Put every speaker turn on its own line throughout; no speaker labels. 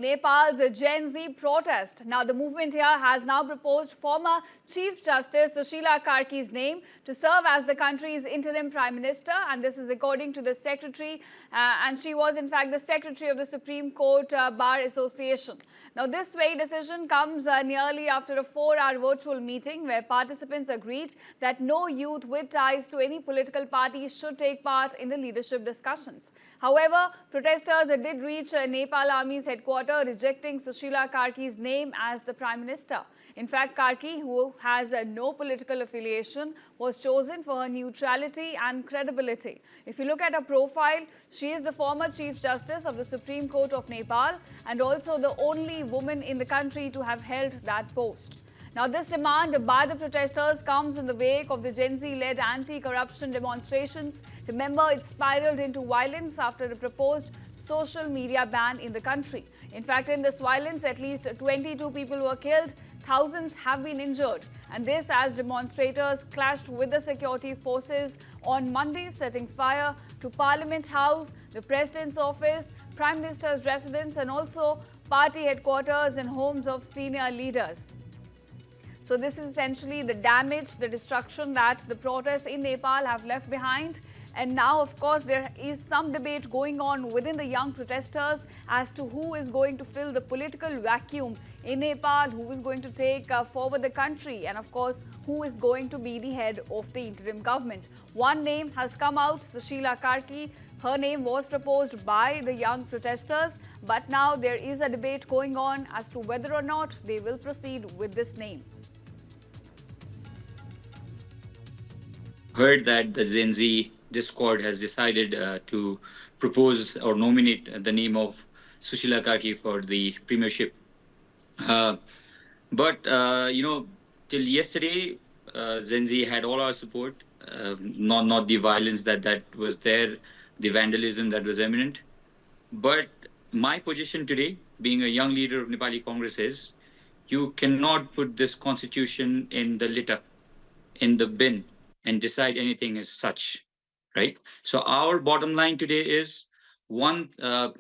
Nepal's Gen Z protest. Now, the movement here has now proposed former Chief Justice Sushila Karki's name to serve as the country's interim Prime Minister, and this is according to the Secretary, and she was in fact the Secretary of the Supreme Court Bar Association. Now, this sway decision comes nearly after a 4-hour virtual meeting where participants agreed that no youth with ties to any political party should take part in the leadership discussions. However, protesters did reach Nepal Army's headquarters, rejecting Sushila Karki's name as the Prime Minister. In fact, Karki, who has no political affiliation, was chosen for her neutrality and credibility. If you look at her profile, she is the former Chief Justice of the Supreme Court of Nepal and also the only woman in the country to have held that post. Now, this demand by the protesters comes in the wake of the Gen Z-led anti-corruption demonstrations. Remember, it spiraled into violence after a proposed social media ban in the country. In fact, in this violence, at least 22 people were killed, thousands have been injured. And this as demonstrators clashed with the security forces on Monday, setting fire to Parliament House, the President's office, Prime Minister's residence, and also party headquarters and homes of senior leaders. So this is essentially the damage, the destruction that the protests in Nepal have left behind. And now, of course, there is some debate going on within the young protesters as to who is going to fill the political vacuum in Nepal, who is going to take forward the country, and of course, who is going to be the head of the interim government. One name has come out, Sushila Karki. Her name was proposed by the young protesters, but now there is a debate going on as to whether or not they will proceed with this name.
Heard that the Gen Z Discord has decided to propose or nominate the name of Sushila Karki for the premiership. But till yesterday, Gen Z had all our support, not the violence that was there, the vandalism that was imminent. But my position today, being a young leader of Nepali Congress, is you cannot put this constitution in the litter, in the bin, and decide anything as such, right? So our bottom line today is Article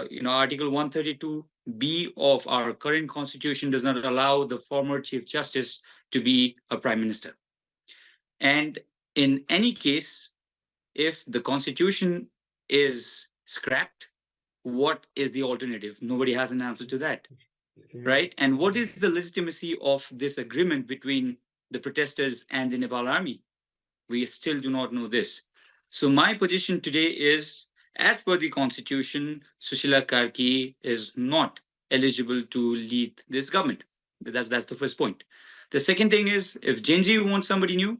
132B of our current constitution does not allow the former Chief Justice to be a Prime Minister. And in any case, if the constitution is scrapped, what is the alternative? Nobody has an answer to that, right? And what is the legitimacy of this agreement between the protesters and the Nepal Army? We still do not know this. So my position today is, as per the constitution, Sushila Karki is not eligible to lead this government. That's the first point. The second thing is, if Gen Z wants somebody new,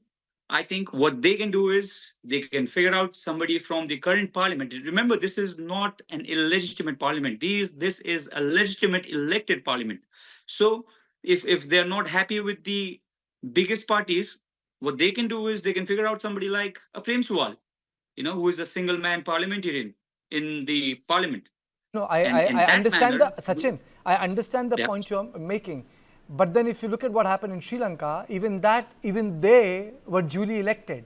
I think what they can do is they can figure out somebody from the current parliament. Remember, this is not an illegitimate parliament. This is a legitimate elected parliament. So if they're not happy with the biggest parties, what they can do is they can figure out somebody like a Prem Sewal, who is a single man parliamentarian in the parliament.
No, I understand Sachin, I understand the point you're making. But then if you look at what happened in Sri Lanka, even they were duly elected.